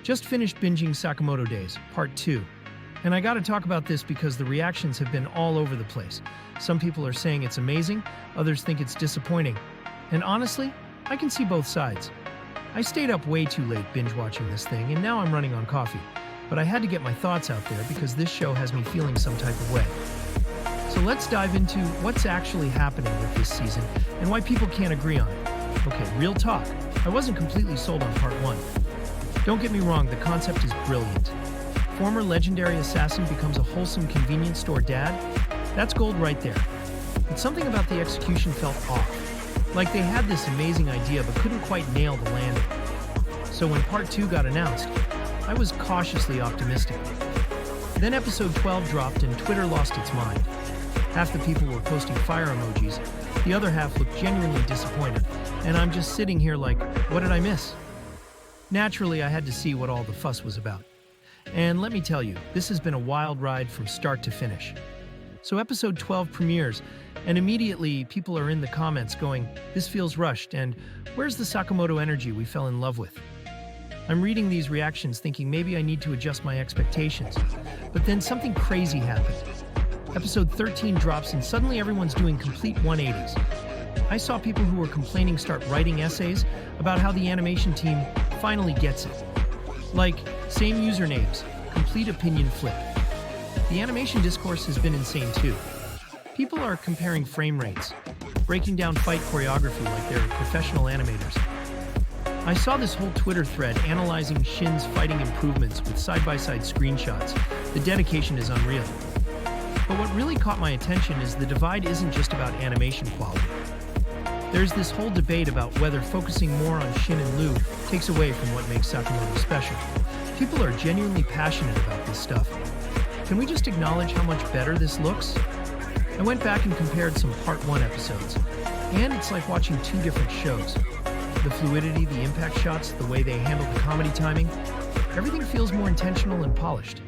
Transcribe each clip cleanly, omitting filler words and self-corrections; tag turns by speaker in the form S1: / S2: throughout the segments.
S1: Just finished binging Sakamoto Days, Part 2. And I gotta talk about this because the reactions have been all over the place. Some people are saying it's amazing, others think it's disappointing. And honestly, I can see both sides. I stayed up way too late binge-watching this thing, and now I'm running on coffee. But I had to get my thoughts out there because this show has me feeling some type of way. So let's dive into what's actually happening with this season and why people can't agree on it. Okay, real talk. I wasn't completely sold on Part 1. Don't get me wrong, the concept is brilliant. Former legendary assassin becomes a wholesome convenience store dad? That's gold right there. But something about the execution felt off. Like they had this amazing idea but couldn't quite nail the landing. So when Part 2 got announced, I was cautiously optimistic. Then episode 12 dropped and Twitter lost its mind. Half the people were posting fire emojis, the other half looked genuinely disappointed, and I'm just sitting here like, what did I miss? Naturally, I had to see what all the fuss was about. And let me tell you, this has been a wild ride from start to finish. So episode 12 premieres, and immediately people are in the comments going, this feels rushed, and where's the Sakamoto energy we fell in love with? I'm reading these reactions thinking maybe I need to adjust my expectations. But then something crazy happened. Episode 13 drops and suddenly everyone's doing complete 180s. I saw people who were complaining start writing essays about how the animation team finally gets it. Like, same usernames, complete opinion flip. The animation discourse has been insane too. People are comparing frame rates, breaking down fight choreography like they're professional animators. I saw this whole Twitter thread analyzing Shin's fighting improvements with side-by-side screenshots. The dedication is unreal. But what really caught my attention is the divide isn't just about animation quality. There's this whole debate about whether focusing more on Shin and Lu takes away from what makes Sakamoto special. People are genuinely passionate about this stuff. Can we just acknowledge how much better this looks? I went back and compared some Part 1 episodes, and it's like watching two different shows. The fluidity, the impact shots, the way they handle the comedy timing, everything feels more intentional and polished.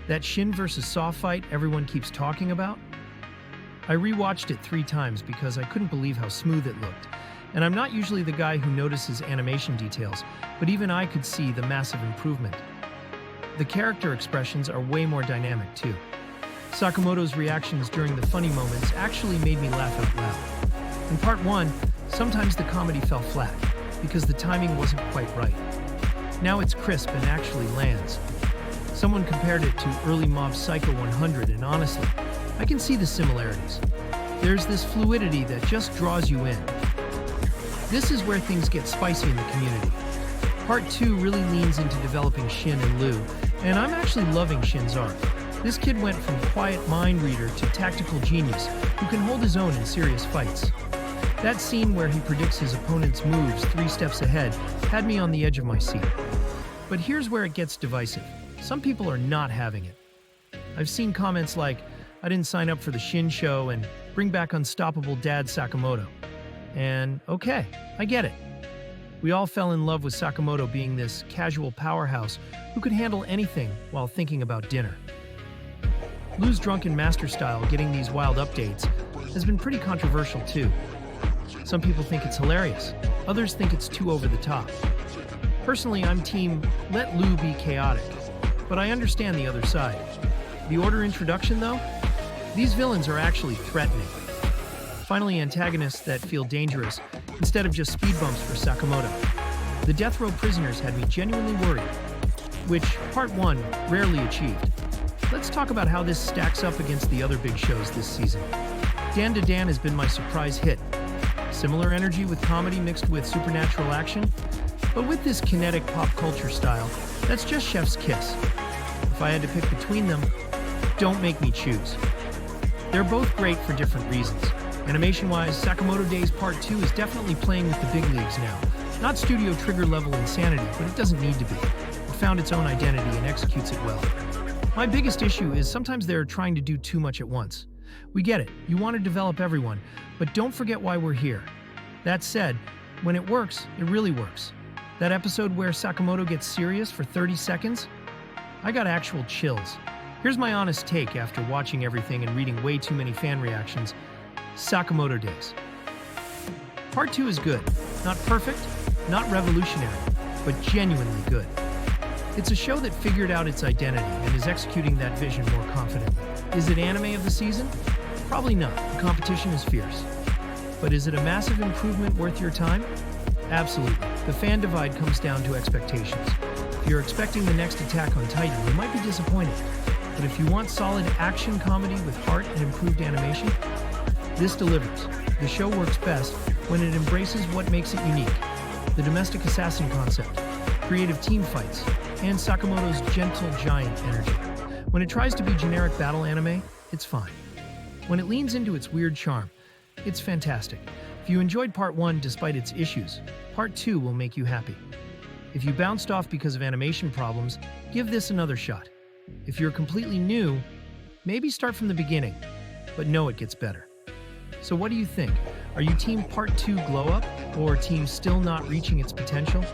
S1: That Shin versus Saw fight everyone keeps talking about? I rewatched it 3 times because I couldn't believe how smooth it looked. And I'm not usually the guy who notices animation details, but even I could see the massive improvement. The character expressions are way more dynamic too. Sakamoto's reactions during the funny moments actually made me laugh out loud. In Part 1, sometimes the comedy fell flat because the timing wasn't quite right. Now it's crisp and actually lands. Someone compared it to early Mob Psycho 100, and honestly, I can see the similarities. There's this fluidity that just draws you in. This is where things get spicy in the community. Part 2 really leans into developing Shin and Lu, and I'm actually loving Shin's arc. This kid went from quiet mind reader to tactical genius who can hold his own in serious fights. That scene where he predicts his opponent's moves 3 steps ahead had me on the edge of my seat. But here's where it gets divisive. Some people are not having it. I've seen comments like, I didn't sign up for the Shin show and bring back unstoppable dad Sakamoto. And okay, I get it. We all fell in love with Sakamoto being this casual powerhouse who could handle anything while thinking about dinner. Lu's drunken master style getting these wild updates has been pretty controversial too. Some people think it's hilarious, others think it's too over the top. Personally, I'm team let Lu be chaotic, but I understand the other side. The Order introduction though? These villains are actually threatening. Finally, antagonists that feel dangerous instead of just speed bumps for Sakamoto. The death row prisoners had me genuinely worried, which Part 1 rarely achieved. Let's talk about how this stacks up against the other big shows this season. Dan to Dan has been my surprise hit. Similar energy with comedy mixed with supernatural action, but with this kinetic pop culture style, that's just chef's kiss. If I had to pick between them, don't make me choose. They're both great for different reasons. Animation-wise, Sakamoto Days Part 2 is definitely playing with the big leagues now. Not studio trigger level insanity, but it doesn't need to be. It found its own identity and executes it well. My biggest issue is sometimes they're trying to do too much at once. We get it, you want to develop everyone, but don't forget why we're here. That said, when it works, it really works. That episode where Sakamoto gets serious for 30 seconds? I got actual chills. Here's my honest take after watching everything and reading way too many fan reactions. Sakamoto Days. Part 2 is good. Not perfect, not revolutionary, but genuinely good. It's a show that figured out its identity and is executing that vision more confidently. Is it anime of the season? Probably not. The competition is fierce. But is it a massive improvement worth your time? Absolutely. The fan divide comes down to expectations. If you're expecting the next Attack on Titan, you might be disappointed. But if you want solid action comedy with heart and improved animation, this delivers. The show works best when it embraces what makes it unique. The domestic assassin concept, creative team fights, and Sakamoto's gentle giant energy. When it tries to be generic battle anime, it's fine. When it leans into its weird charm, it's fantastic. If you enjoyed Part 1 despite its issues, Part 2 will make you happy. If you bounced off because of animation problems, give this another shot. If you're completely new, maybe start from the beginning, but know it gets better. So what do you think? Are you team Part 2 glow up, or team still not reaching its potential?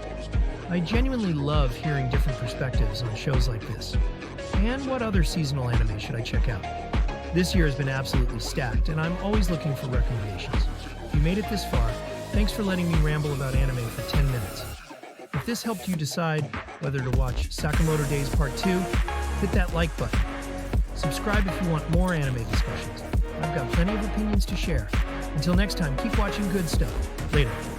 S1: I genuinely love hearing different perspectives on shows like this. And what other seasonal anime should I check out? This year has been absolutely stacked, and I'm always looking for recommendations. If you made it this far, thanks for letting me ramble about anime for 10 minutes. If this helped you decide whether to watch Sakamoto Days Part 2, hit that like button. Subscribe if you want more anime discussions. I've got plenty of opinions to share. Until next time, keep watching good stuff. Later.